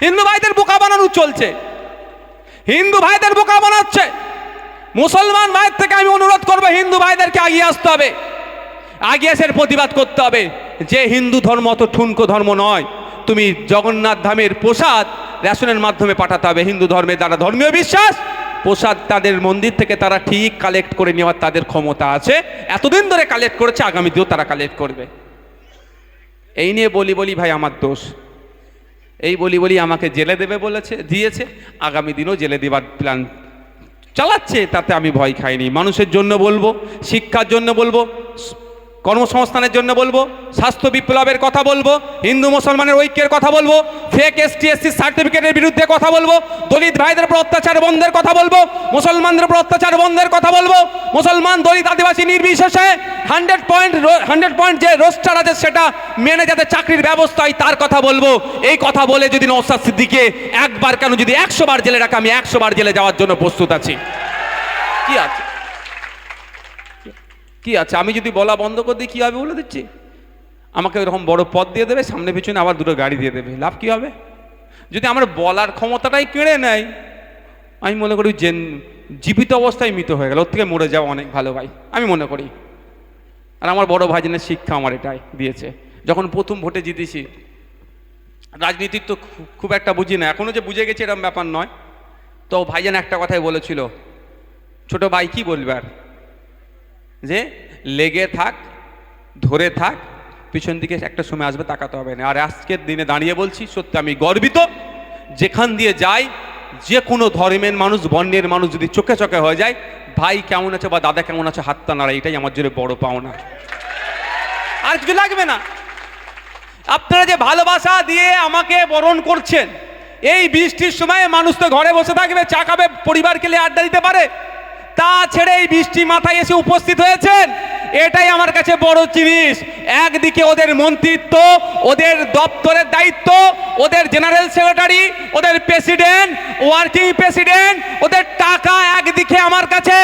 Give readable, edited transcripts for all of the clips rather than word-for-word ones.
হিন্দু ভাইদের বোকা বানানো চলছে, হিন্দু ভাইদের বোকা বানাচ্ছে। মুসলমান ভাইয়ের থেকে আমি অনুরোধ করবো, হিন্দু ভাইদেরকে এগিয়ে আসতে হবে, এগিয়ে এসে প্রতিবাদ করতে হবে যে হিন্দু ধর্ম অত ঠুনকো ধর্ম নয়। তুমি জগন্নাথ ধামের প্রসাদ রেশনের মাধ্যমে পাঠাতে হবে। হিন্দু ধর্মের যারা ধর্মীয় বিশ্বাস, প্রসাদ তাদের মন্দির থেকে তারা ঠিক কালেক্ট করে নেওয়ার তাদের ক্ষমতা আছে, এতদিন ধরে কালেক্ট করেছে, আগামীতেও তারা কালেক্ট করবে। এই নিয়ে বলি ভাই আমার দোষ, এই বলি আমাকে জেলে দেবে বলেছে, দিয়েছে, আগামী দিনও জেলে দেওয়ার প্ল্যান চালাচ্ছে, তাতে আমি ভয় খাইনি। মানুষের জন্য বলবো, শিক্ষার জন্য বলবো, কর্মসংস্থানের জন্য বলবো, স্বাস্থ্য বিপ্লবের কথা বলবো, হিন্দু মুসলমানের ঐক্যের কথা বলবো, ফেক ST/SC সার্টিফিকেটের বিরুদ্ধে কথা বলবো, দলিত ভাইদের উপর অত্যাচার বন্ধের কথা বলবো, মুসলমানদের উপর অত্যাচার বন্ধের কথা বলবো, মুসলমান দলিত আদিবাসী নির্বিশেষে 100 পয়েন্ট যে রোস্টার আছে সেটা মেনে যাতে চাকরির ব্যবস্থা হয় তার কথা বলবো। এই কথা বলে যদি নওশাদ সিদ্দিকীকে একবার কেন যদি 100 বার জেলে রাখে, আমি 100 বার জেলে যাওয়ার জন্য প্রস্তুত আছি। কি আছে আমি যদি বলা বন্ধ করে দিই, কি হবে বলে দিচ্ছি? আমাকে এরকম বড় পদ দিয়ে দেবে, সামনে পিছনে আবার দুটো গাড়ি দিয়ে দেবে, লাভ কি হবে? যদি আমার বলার ক্ষমতাটাই কেড়ে নেয়, আমি মনে করি জীবিত অবস্থায় মৃত হয়ে গেল, ওর থেকে মরে যাওয়া অনেক ভালো ভাই, আমি মনে করি। আর আমার বড় ভাইজানের শিক্ষা আমার এটাই দিয়েছে। যখন প্রথম ভোটে জিতেছি, রাজনীতির তো খুব একটা বুঝি না, এখনও যে বুঝে গেছি এরকম ব্যাপার নয়, তো ভাইজান একটা কথাই বলেছিল, ছোট ভাই কি বলবে আর, যে লেগে থাক, ধরে থাক, পিছন দিকে একটা সময় আসবে, তাকাতে হবে না। আর আজকের দিনে দাঁড়িয়ে বলছি, সত্যি আমি গর্বিত, যেখান দিয়ে যাই যে কোনো ধর্মের মানুষ, বর্ণের মানুষ যদি চোখে চোখে হয়ে যায়, ভাই কেমন আছে বা দাদা কেমন আছে, হাতটা নাড়া, এটাই আমার জন্য বড় পাওনা, আর কিছু লাগবে না। আপনারা যে ভালোবাসা দিয়ে আমাকে বরণ করছেন, এই বৃষ্টির সময় মানুষ তো ঘরে বসে থাকবে, চা খাবে, পরিবারকে নিয়ে আড্ডা দিতে পারে, তা ছেড়ে এই বৃষ্টি মাথায় এসে উপস্থিত হয়েছেন, এটাই আমার কাছে বড় জিনিস। একদিকে ওদের মন্ত্রিত্ব, ওদের দপ্তরের দায়িত্ব, ওদের জেনারেল সেক্রেটারি, ওদের প্রেসিডেন্ট, ওয়ার্কিং প্রেসিডেন্ট, ওদের টাকা একদিকে আমার কাছে,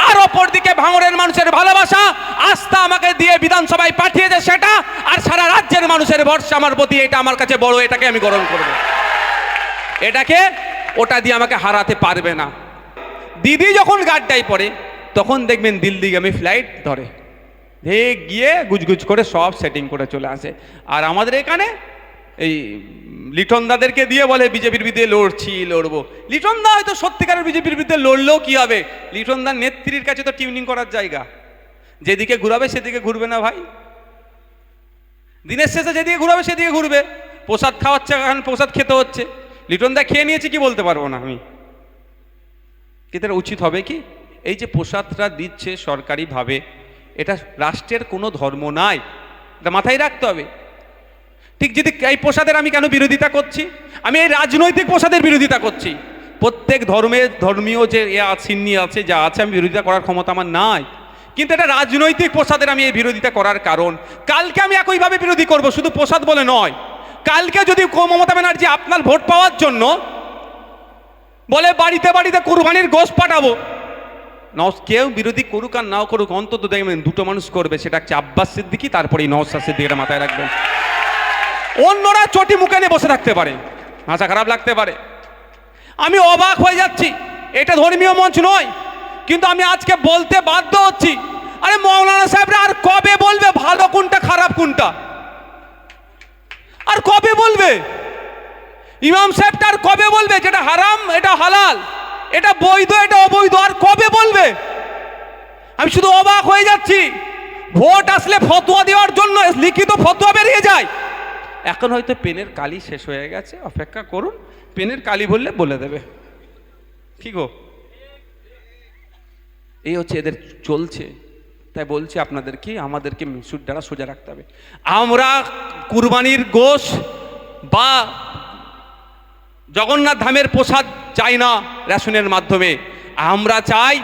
আর অপর দিকে ভাঙড়ের মানুষের ভালোবাসা, আস্থা আমাকে দিয়ে বিধানসভায় পাঠিয়েছে সেটা, আর সারা রাজ্যের মানুষের ভরসা আমার প্রতি, এটা আমার কাছে বড়, এটাকে আমি গ্রহণ করব। এটাকে ওটা দিয়ে আমাকে হারাতে পারবে না। দিদি যখন গাড্ডায় পড়ে, তখন দেখবেন দিল্লিগামী ফ্লাইট ধরে, গিয়ে গুজগুজ করে সব সেটিং করে চলে আসে। আর আমাদের এখানে এই লিটন দাদেরকে দিয়ে বলে বিজেপির বিরুদ্ধে লড়বো। লিটন দা হয়তো সত্যিকারের বিজেপির বিরুদ্ধে লড়লেও কি হবে, লিটন দার নেত্রীর কাছে তো টিউনিং করার জায়গা, যেদিকে ঘুরাবে সেদিকে ঘুরবে না ভাই, দিনের শেষে যেদিকে ঘুরাবে সেদিকে ঘুরবে। প্রসাদ খাওয়াচ্ছে, এখন প্রসাদ খেতে হচ্ছে, লিটন দা খেয়ে নিয়েছে কি বলতে পারবো না আমি, কিন্তু এটা উচিত হবে কি, এই যে প্রসাদটা দিচ্ছে সরকারিভাবে, এটা রাষ্ট্রের কোনো ধর্ম নাই, এটা মাথায় রাখতে হবে। ঠিক যদি এই প্রসাদের আমি কেন বিরোধিতা করছি, আমি এই রাজনৈতিক প্রসাদের বিরোধিতা করছি। প্রত্যেক ধর্মের ধর্মীয় যে সিন্নি আছে, যা আছে, আমি বিরোধিতা করার ক্ষমতা আমার নাই, কিন্তু এটা রাজনৈতিক প্রসাদের আমি এই বিরোধিতা করার কারণ, কালকে আমি একইভাবে বিরোধী করব, শুধু প্রসাদ বলে নয়। কালকে যদি মমতা ব্যানার্জি আপনার ভোট পাওয়ার জন্য বলে বাড়িতে বাড়িতে কুরবানির গোশত পাঠাবো, কেউ বিরোধী করুক আর নাও করুক, অন্তত দেখবেন দুটো মানুষ করবে, সেটা হচ্ছে আব্বাস সিদ্দিকী, তারপরে নওশাদ সিদ্দিকী, এটা মাথায় রাখবেন। অন্যরা চটি মুখে নিয়ে বসে থাকতে পারে, ভাষা খারাপ লাগতে পারে। আমি অবাক হয়ে যাচ্ছি, এটা ধর্মীয় মঞ্চ নয়, কিন্তু আমি আজকে বলতে বাধ্য হচ্ছি, আরে মৌলানা সাহেবরা আর কবে বলবে ভালো কোনটা খারাপ কোনটা, আর কবে বলবে? ইমাম সাহেবটা আর কবে বলবে যেটা হারাম এটা হালাল, এটা বৈধ এটা অবৈধ, আর কবে বলবে? আমি শুধু অবাক হয়ে যাচ্ছি। ভোট আসলে ফতোয়া দেওয়ার জন্য লিখিত ফতোয়া বেরিয়ে যায়, এখন হয়তো পেনের কালি শেষ হয়ে গেছে, অপেক্ষা করুন, পেনের কালি বললে বলে দেবে, ঠিক গো? এই হচ্ছে এদের চলছে। তাই বলছি আপনাদেরকে, আমাদেরকে সুরডারা সোজা রাখতে হবে। আমরা কুরবানির গোশ বা জগন্নাথ ধামের প্রসাদ চাই না রেশনের মাধ্যমে, আমরা চাই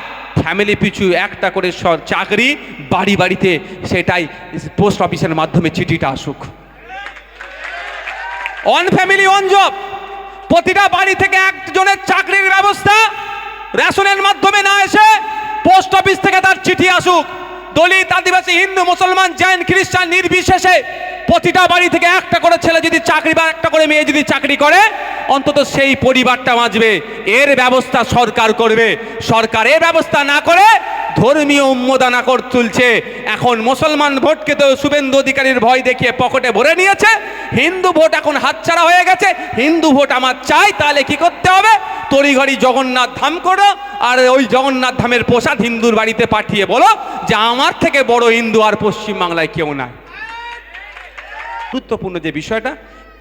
ফ্যামিলি পিছু একটা করে চাকরি বাড়ি বাড়িতে, সেটাই পোস্ট অফিসের মাধ্যমে চিঠিটা আসুক। অন ফ্যামিলি অন জব, প্রতিটা বাড়ি থেকে একজনের চাকরির ব্যবস্থা রেশনের মাধ্যমে না এসে পোস্ট অফিস থেকে তার চিঠি আসুক। দলিত আদিবাসী হিন্দু মুসলমান জৈন খ্রিস্টান নির্বিশেষে প্রতিটা বাড়ি থেকে একটা করে ছেলে যদি চাকরি বা একটা করে মেয়ে যদি চাকরি করে, অন্তত সেই পরিবারটা বাঁচবে। এর ব্যবস্থা সরকার করবে। সরকার এর ব্যবস্থা না করে ধর্মীয় উন্মাদনা করে তুলছে। এখন মুসলমান ভোটকে তো শুভেন্দু অধিকারীর ভয় দেখিয়ে পকেটে ভরে নিয়েছে। হিন্দু ভোট এখন হাতছাড়া হয়ে গেছে। হিন্দু ভোট আমার চাই, তাহলে কি করতে হবে? তড়িঘড়ি জগন্নাথ ধাম করো, আর ওই জগন্নাথ ধামের প্রসাদ হিন্দুর বাড়িতে পাঠিয়ে বলো যে আমার থেকে বড় হিন্দু আর পশ্চিমবাংলায় কেউ নাই। গুরুত্বপূর্ণ যে বিষয়টা,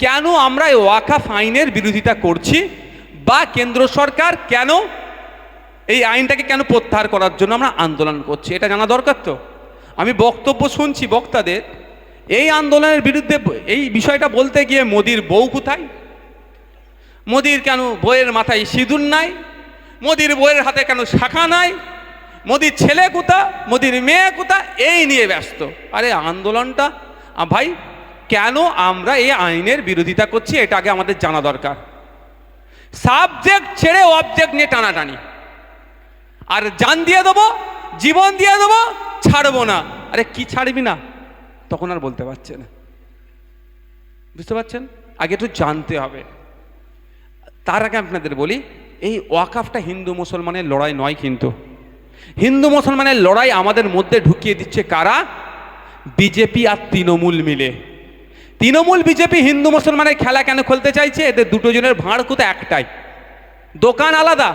কেন আমরা এই ওয়াকফ আইনের বিরোধিতা করছি, বা কেন্দ্র সরকার কেন এই আইনটাকে কেন প্রত্যাহার করার জন্য আমরা আন্দোলন করছি, এটা জানা দরকার। তো আমি বক্তব্য শুনছি বক্তাদের, এই আন্দোলনের বিরুদ্ধে এই বিষয়টা বলতে গিয়ে মোদির বউ কোথায়, মোদির কেন বইয়ের মাথায় সিঁদুর নাই, মোদির বইয়ের হাতে কেন শাখা নাই, মোদির ছেলে কোথা, মোদির মেয়ে কোথা, এই নিয়ে ব্যস্ত। আরে আন্দোলনটা ভাই কেন আমরা এই আইনের বিরোধিতা করছি এটা আগে আমাদের জানা দরকার। সাবজেক্ট ছেড়ে অবজেক্ট নিয়ে টানাটানি, আর জান দিয়ে দেবো, জীবন দিয়ে দেবো, ছাড়বো না। আরে কি ছাড়বি না তখন আর বলতে পারছে না, বুঝতে পারছেন? আগে একটু জানতে হবে। তার আগে আপনাদের বলি, এই ওয়াকফটা হিন্দু মুসলমানের লড়াই নয়, কিন্তু হিন্দু মুসলমানের লড়াই আমাদের মধ্যে ঢুকিয়ে দিচ্ছে কারা? বিজেপি আর তৃণমূল মিলে। তৃণমূল বিজেপি হিন্দু মুসলমানের খেলা কেন খেলতে চাইছে? এদের দুটো জনের ভাঁড় কোথায় একটাই, দোকান আলাদা,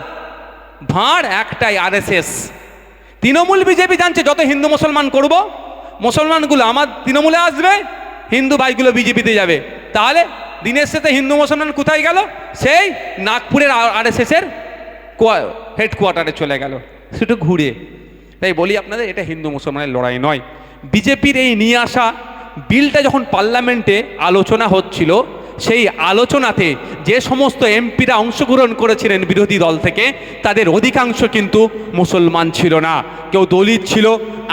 ভাঁড় একটাই, আরএসএস। তৃণমূল বিজেপি জানছে যত হিন্দু মুসলমান করব, মুসলমানগুলো আমার তৃণমূলে আসবে, হিন্দু ভাইগুলো বিজেপিতে যাবে। তাহলে দিনের সাথে হিন্দু মুসলমান কোথায় গেল? সেই নাগপুরের আরএসএসের হেডকোয়ার্টারে চলে গেল, সেটা ঘুরে। তাই বলি আপনাদের, এটা হিন্দু মুসলমানের লড়াই নয়। বিজেপির এই নিয়ে আসা বিলটা যখন পার্লামেন্টে আলোচনা হচ্ছিল, সেই আলোচনাতে যে সমস্ত এমপিরা অংশগ্রহণ করেছিলেন বিরোধী দল থেকে, তাদের অধিকাংশ কিন্তু মুসলমান ছিল না। কেউ দলিত ছিল,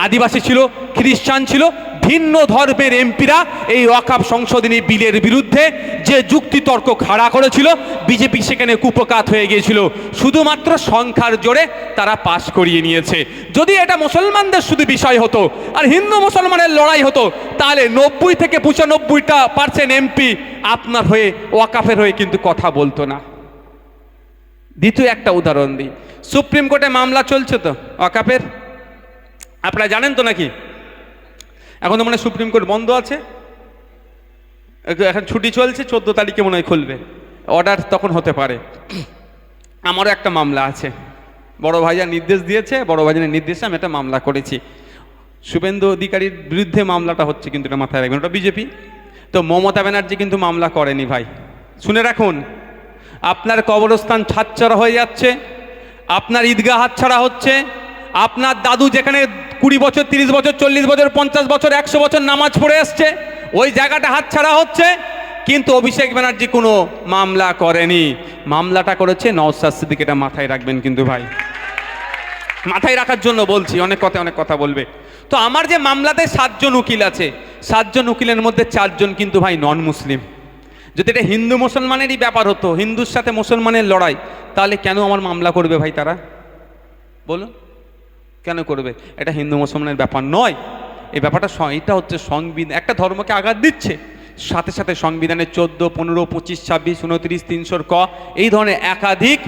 আদিবাসী ছিল, খ্রিস্টান ছিল। ভিন্ন ধর্মের এমপিরা এই ওয়াকফ সংশোধনী বিলের বিরুদ্ধে যে যুক্তিতর্ক খাড়া করেছিল, বিজেপি সেখানে কুপকাত হয়ে গিয়েছিল। শুধুমাত্র সংখ্যার জোরে তারা পাশ করিয়ে নিয়েছে। যদি এটা মুসলমানদের শুধু বিষয় হতো আর হিন্দু মুসলমানের লড়াই হতো, তাহলে 90 থেকে 95% এমপি আপনার হয়ে, ওয়াকফের হয়ে কিন্তু কথা বলতো না। দ্বিতীয় একটা উদাহরণ দিই, সুপ্রিম কোর্টে মামলা চলছে তো ওয়াকফের, আপনারা জানেন তো নাকি? এখন তো মনে হয় সুপ্রিম কোর্ট বন্ধ আছে, এখন ছুটি চলছে, 14 তারিখে মনে হয় খুলবে, অর্ডার তখন হতে পারে। আমারও একটা মামলা আছে, বড় ভাইজান নির্দেশ দিয়েছে, বড় ভাইজানের নির্দেশে আমি একটা মামলা করেছি। শুভেন্দু অধিকারীর বিরুদ্ধে মামলাটা হচ্ছে, কিন্তু এটা মাথায় রাখবেন, ওটা বিজেপি। তো মমতা ব্যানার্জি কিন্তু মামলা করেনি ভাই, শুনে রাখুন। আপনার কবরস্থান ছাড়ছাড়া হয়ে যাচ্ছে, আপনার ঈদগাহ হাতছাড়া হচ্ছে, আপনার দাদু যেখানে 20 বছর, 30 বছর, 40 বছর, 50 বছর, 100 বছর নামাজ পড়ে আসছে, ওই জায়গাটা হাতছাড়া হচ্ছে। কিন্তু অভিষেক ব্যানার্জি কোনো মামলা করেনি, মামলাটা করেছে নওশাদ সিদ্দিক। এটা মাথায় রাখবেন কিন্তু ভাই, মাথায় রাখার জন্য বলছি, অনেক কথা বলবে। তো আমার যে মামলাতে 7 জন উকিল আছে, 7 জন উকিলের মধ্যে 4 জন কিন্তু ভাই নন মুসলিম। যদি এটা হিন্দু মুসলমানেরই ব্যাপার হতো, হিন্দুর সাথে মুসলমানের লড়াই, তাহলে কেন আমার মামলা করবে ভাই তারা? বলুন কেন করবে? এটা হিন্দু মুসলমানের ব্যাপার নয়, এই ব্যাপারটা এটা হচ্ছে সংবিধান, একটা ধর্মকে আঘাত দিচ্ছে, সাথে সাথে সংবিধানের 14, 15, 25, 26, 29, 300 ক এই ধরনের একাধিক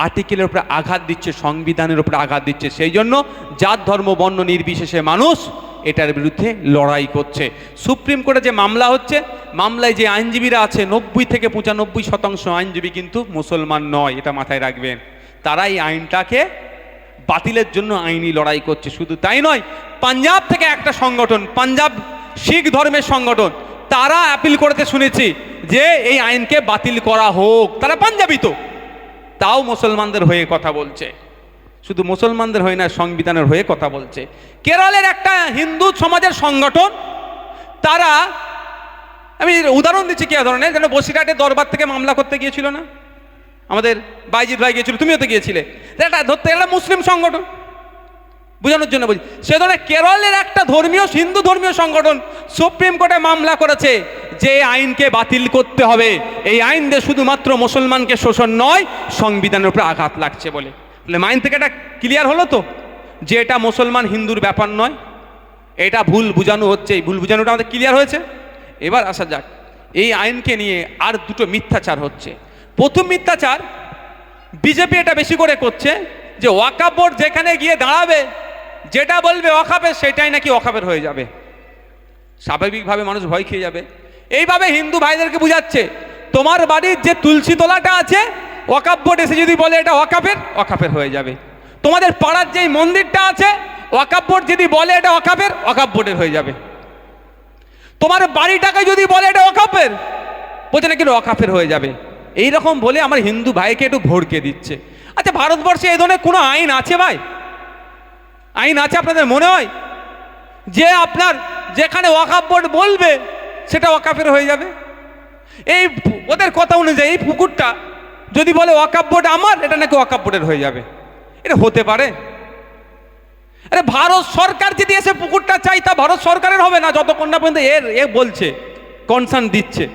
আর্টিকেলের উপরে আঘাত দিচ্ছে, সংবিধানের উপরে আঘাত দিচ্ছে। সেই জন্য জাত ধর্ম বর্ণ নির্বিশেষে মানুষ এটার বিরুদ্ধে লড়াই করছে। সুপ্রিম কোর্টে যে মামলা হচ্ছে, মামলায় যে আইনজীবীরা আছে 90 থেকে 95% আইনজীবী কিন্তু মুসলমান নয়, এটা মাথায় রাখবেন। তারা এই আইনটাকে বাতিলের জন্য আইনি লড়াই করছে। শুধু তাই নয়, পাঞ্জাব থেকে একটা সংগঠন, পাঞ্জাব শিখ ধর্মের সংগঠন, তারা অ্যাপিল করতে শুনেছি যে এই আইনকে বাতিল করা হোক। তারা পাঞ্জাবি তো, তাও মুসলমানদের হয়ে কথা বলছে। শুধু মুসলমানদের হয়ে না, সংবিধানের হয়ে কথা বলছে। কেরলের একটা হিন্দু সমাজের সংগঠন, তারা, আমি উদাহরণ দিচ্ছি কি ধরনের, যেন বসিরহাটে দরবার থেকে মামলা করতে গিয়েছিল না আমাদের বাইজিৎ ভাই, গিয়েছিল, তুমিও তো গিয়েছিলে, এটা ধরতে গেলে মুসলিম সংগঠন, বোঝানোর জন্য বলছি। সে ধরনের কেরলের একটা হিন্দু ধর্মীয় সংগঠন সুপ্রিম কোর্টে মামলা করেছে যে আইনকে বাতিল করতে হবে, এই আইন দিয়ে শুধুমাত্র মুসলমানকে শোষণ নয়, সংবিধানের উপরে আঘাত লাগছে বলে। আইন থেকে এটা ক্লিয়ার হলো তো যে এটা মুসলমান হিন্দুর ব্যাপার নয়, এটা ভুল বোঝানো হচ্ছে। এই ভুল বোঝানোটা আমাদের ক্লিয়ার হয়েছে। এবার আসা যাক, এই আইনকে নিয়ে আর দুটো মিথ্যাচার হচ্ছে। প্রথম মিথ্যাচার বিজেপি এটা বেশি করে করছে যে ওয়াকফ বোর্ড যেখানে গিয়ে দাঁড়াবে, যেটা বলবে ওয়াকফের সেটাই নাকি ওয়াকফের হয়ে যাবে। স্বাভাবিকভাবে মানুষ ভয় খেয়ে যাবে। এইভাবে হিন্দু ভাইদেরকে বুঝাচ্ছে তোমার বাড়ির যে তুলসী তলাটা আছে ওয়াকফ বোর্ড এসে যদি বলে এটা ওয়াকফের, ওয়াকফের হয়ে যাবে। তোমাদের পাড়ার যেই মন্দিরটা আছে ওয়াকফ বোর্ড যদি বলে এটা ওয়াকফের, ওয়াকফ বোর্ডের হয়ে যাবে। তোমার বাড়িটাকে যদি বলে এটা ওয়াকফের, বলছে নাকি ওয়াকফের হয়ে যাবে। এইরকম বলে আমার হিন্দু ভাইকে একটু ভড়কে দিচ্ছে। আচ্ছা, ভারতবর্ষে এই ধরনের কোনো আইন আছে ভাই? আইন আছে আপনাদের মনে হয় যে আপনার যেখানে ওয়াকফ বোর্ড বলবে সেটা ওয়াকফের হয়ে যাবে? এই ওদের কথা অনুযায়ী এই পুকুরটা যদি বলে ওয়াকফ বোর্ড আমার, এটা নাকি ওয়াকফ বোর্ডের হয়ে যাবে। এটা হতে পারে? আরে ভারত সরকার যদি এসে পুকুরটা চাই তা ভারত সরকারের হবে না যতক্ষণ না পর্যন্ত এ বলছে, কনসার্ন দিচ্ছে।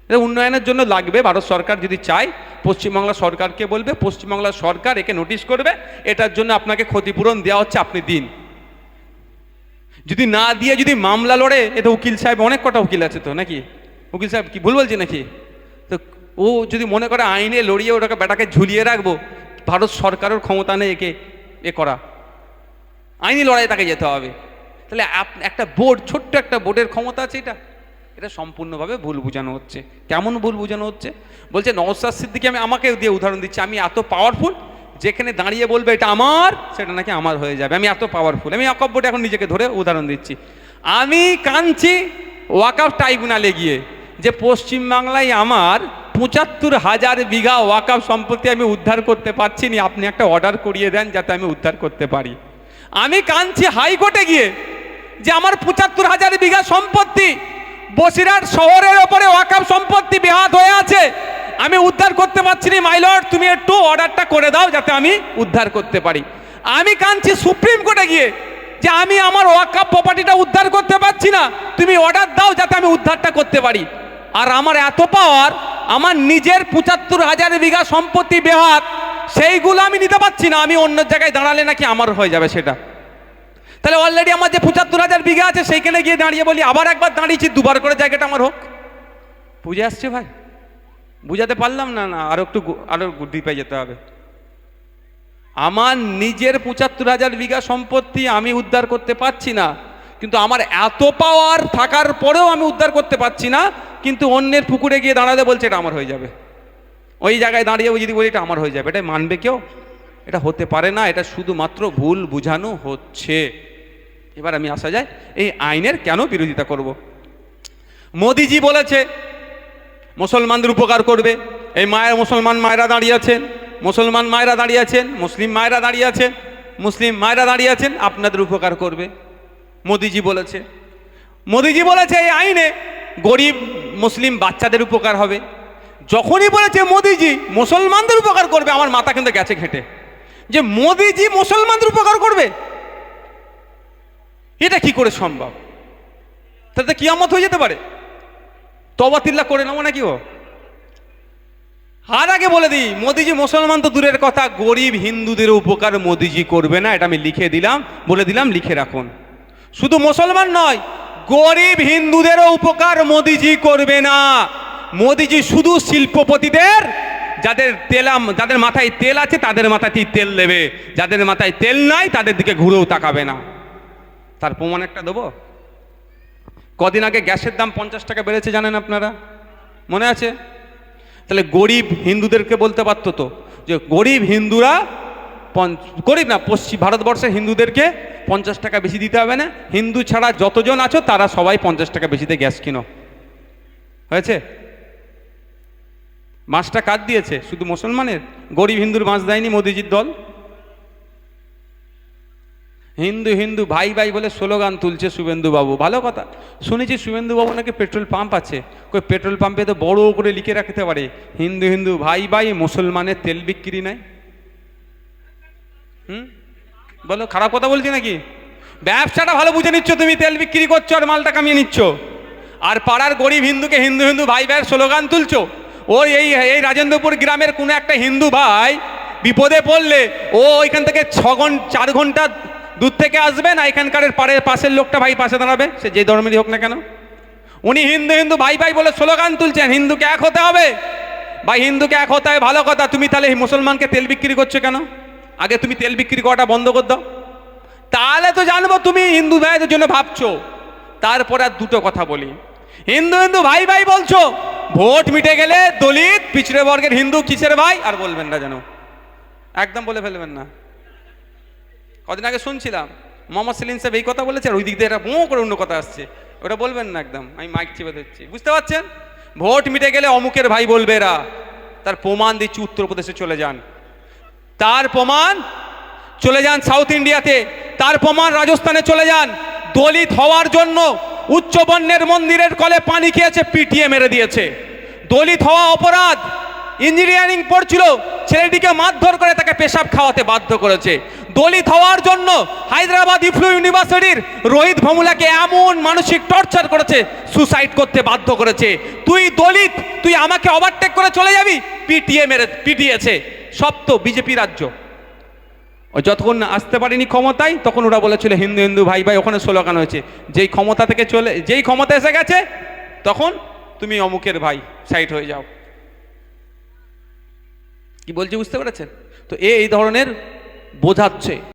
এটা উন্নয়নের জন্য লাগবে। ভারত সরকার যদি চায় পশ্চিমবাংলা সরকারকে বলবে, পশ্চিমবাংলা সরকার একে নোটিশ করবে, এটার জন্য আপনাকে ক্ষতিপূরণ দেওয়া হচ্ছে, আপনি দিন। যদি না দিয়ে যদি মামলা লড়ে, এটা উকিল সাহেব, অনেক কটা উকিল আছে তো নাকি? উকিল সাহেব কি ভুল বলছে নাকি? তো ও যদি মনে করে আইনে লড়িয়ে ওটাকে বেটাকে ঝুলিয়ে রাখবো, ভারত সরকারের ক্ষমতা নেই একে এ করা, আইনি লড়াই তাকে যেতে হবে। তাহলে একটা বোর্ড, ছোট্ট একটা বোর্ডের ক্ষমতা আছে এটা? এটা সম্পূর্ণভাবে ভুল বোঝানো হচ্ছে। কেমন ভুল বোঝানো হচ্ছে? বলছে নওশাদ সিদ্দিকী, আমি আমাকে দিয়ে উদাহরণ দিচ্ছি, আমি এত পাওয়ারফুল, যেখানে দাঁড়িয়ে বলবে এটা আমার, সেটা নাকি আমার হয়ে যাবে। আমি এত পাওয়ারফুল। আমি ওয়াকফ বোর্ডে এখন নিজেকে ধরে উদাহরণ দিচ্ছি। আমি কাঁদছি ওয়াকফ ট্রাইব্যুনালে গিয়ে যে পশ্চিমবাংলায় আমার ৭৫,০০০ বিঘা ওয়াকফ সম্পত্তি আমি উদ্ধার করতে পারছি না, আপনি একটা অর্ডার করিয়ে দেন যাতে আমি উদ্ধার করতে পারি। আমি কাঁদছি হাইকোর্টে গিয়ে যে আমার ৭৫,০০০ বিঘা সম্পত্তি বসিরহাট শহরের ওপরে ওয়াকফ সম্পত্তি বেহাত হয়ে আছে, আমি উদ্ধার করতে পারছি না, মাই লর্ড তুমি একটু অর্ডারটা করে দাও যাতে আমি উদ্ধার করতে পারি। আমি কাঁদছি সুপ্রিম কোর্টে গিয়ে যে আমি আমার ওয়াকফ প্রপার্টিটা উদ্ধার করতে পারছি না, তুমি অর্ডার দাও যাতে আমি উদ্ধারটা করতে পারি। আর আমার এত পাওয়ার, আমার নিজের ৭৫,০০০ বিঘা সম্পত্তি বেহাত, সেইগুলো আমি নিতে পারছি না, আমি অন্য জায়গায় দাঁড়ালে নাকি আমার হয়ে যাবে সেটা। তাহলে অলরেডি আমার যে ৭৫,০০০ বিঘা আছে সেইখানে গিয়ে দাঁড়িয়ে বলি আবার একবার দাঁড়িয়েছি, দুবার করে জায়গাটা আমার হোক। বুঝে আসছে ভাই? বুঝাতে পারলাম না? না আরো ডিপে যেতে হবে। আমার নিজের ৭৫,০০০ বিঘা সম্পত্তি আমি উদ্ধার করতে পারছি না, কিন্তু আমার এত পাওয়ার থাকার পরেও আমি উদ্ধার করতে পারছি না, কিন্তু অন্যের পুকুরে গিয়ে দাঁড়ালে বলছে এটা আমার হয়ে যাবে। ওই জায়গায় দাঁড়িয়ে যদি বলি এটা আমার হয়ে যাবে, এটা মানবে কেউ? এটা হতে পারে না। এটা শুধুমাত্র ভুল বুঝানো হচ্ছে। এবার আমি আসা যায় এই আইনের কেন বিরোধিতা করব। মোদিজি বলেছে মুসলমানদের উপকার করবে। এই মুসলমান মায়েরা দাঁড়িয়ে আছেন, মুসলমান মায়েরা দাঁড়িয়ে আছেন, মুসলিম মায়েরা দাঁড়িয়ে আছেন, মুসলিম মায়েরা দাঁড়িয়ে আছেন, আপনাদের উপকার করবে। মোদিজি বলেছে, মোদিজি বলেছে এই আইনে গরিব মুসলিম বাচ্চাদের উপকার হবে। যখনই বলেছে মোদিজি মুসলমানদের উপকার করবে, আমার মাথা কিন্তু গেছে ঘেঁটে যে মোদিজি মুসলমানদের উপকার করবে, এটা কি করে সম্ভব? তাতে কিয়ামত হয়ে যেতে পারে। তওবা তিল্লাহ করে নেবো নাকি? ও আর আগে বলে দিই, মোদিজি মুসলমান তো দূরের কথা, গরিব হিন্দুদের উপকার মোদিজি করবে না, এটা আমি লিখে দিলাম, বলে দিলাম, লিখে রাখুন। শুধু মুসলমান নয়, গরিব হিন্দুদেরও উপকার মোদিজি করবে না। মোদিজি শুধু শিল্পপতিদের, যাদের মাথায় তেল আছে তাদের মাথাতেই তেল দেবে, যাদের মাথায় তেল নাই তাদের দিকে ঘুরেও তাকাবে না। তার প্রমাণ একটা দেবো। কদিন আগে গ্যাসের দাম ৫০ টাকা বেড়েছে, জানেন আপনারা? মনে আছে? তাহলে গরিব হিন্দুদেরকে বলতে পারতো তো যে গরিব হিন্দুরা, গরিব না, পশ্চিম ভারতবর্ষের হিন্দুদেরকে ৫০ টাকা বেশি দিতে হবে না, হিন্দু ছাড়া যতজন আছো তারা সবাই ৫০ টাকা বেশিতে গ্যাস কিনো। হয়েছে? মাছটা কার দিয়েছে? শুধু মুসলমানের? গরিব হিন্দুর মাছ দেয়নি মোদিজির দল? হিন্দু হিন্দু ভাই ভাই বলে স্লোগান তুলছে শুভেন্দু বাবু। ভালো কথা। শুনেছি শুভেন্দু বাবু নাকি পেট্রোল পাম্প আছে, কই পেট্রোল পাম্পে তো বড় করে লিখে রাখতে পারে হিন্দু হিন্দু ভাই ভাই, মুসলমানের তেল বিক্রি নাই। বলো, খারাপ কথা বলছি নাকি? ব্যবসাটা ভালো বুঝে নিচ্ছ তুমি, তেল বিক্রি করছো আর মালটা কামিয়ে নিচ্ছ, আর পাড়ার গরিব হিন্দুকে হিন্দু হিন্দু ভাই ভাইয়ের স্লোগান তুলছো। ওই এই রাজেন্দ্রপুর গ্রামের কোনো একটা হিন্দু ভাই বিপদে পড়লে ও ওইখান থেকে 4 ঘন্টা দূর থেকে আসবে না, এখানকার পাশের লোকটা ভাই পাশে দাঁড়াবে, সে যে ধর্মেরই হোক না কেন। উনি হিন্দু হিন্দু ভাই ভাই বলে স্লোগান তুলছেন, হিন্দুকে এক হতে হবে। বা হিন্দুকে এক হতে হয়, ভালো কথা, তুমি তাহলে মুসলমানকে তেল বিক্রি করছো কেন? আগে তুমি তেল বিক্রি করাটা বন্ধ করে দাও, তাহলে তো জানবো তুমি হিন্দু ভাইদের জন্য ভাবছো। তারপরে আর দুটো কথা বলি, হিন্দু হিন্দু ভাই ভাই বলছো, ভোট মিটে গেলে দলিত পিছড়ে বর্গের হিন্দু কিসের ভাই আর বলবেন না যেন, একদম বলে ফেলবেন না। কদিন আগে শুনছিলাম মোহাম্মদ সেলিম সাহেব এই কথা বলেছে, আর ওই দিক দিয়ে এটা বোঁ করে অন্য কথা আসছে, ওটা বলবেন না একদম, আমি মাইক চেপে দিচ্ছি, বুঝতে পারছেন? ভোট মিটে গেলে অমুকের ভাই বলবে এরা, তার প্রমাণ দিচ্ছি, উত্তরপ্রদেশে চলে যান, তার প্রমাণ, চলে যান সাউথ ইন্ডিয়াতে, তার প্রমাণ রাজস্থানে চলে যান, দলিত হওয়ার জন্য উচ্চবর্ণের মন্দিরের কলে পানি খেয়েছে, পিটিয়ে মেরে দিয়েছে। দলিত হওয়া অপরাধ, ইঞ্জিনিয়ারিং পড়ছিল, ছেলেটিকে মারধর করে তাকে পেশাব খাওয়াতে বাধ্য করেছে। দলিত হওয়ার জন্য হায়দ্রাবাদ ইফলু ইউনিভার্সিটির রোহিত ভমুলাকে এমন মানসিক টর্চার করেছে, সুসাইড করতে বাধ্য করেছে। তুই দলিত, তুই আমাকে ওভারটেক করে চলে যাবি, পিটিয়েছে। সব তো বিজেপি রাজ্য। ও যতক্ষণ আসতে পারেনি ক্ষমতায়, তখন ওরা বলেছিল হিন্দু হিন্দু ভাই ভাই, ওখানে স্লোগান হয়েছে। যেই ক্ষমতা থেকে যেই ক্ষমতা এসে গেছে, তখন তুমি অমুকের ভাই, সাইড হয়ে যাও। কি বলছি বুঝতে পেরেছেন? তো এই ধরনের বোঝাচ্ছে।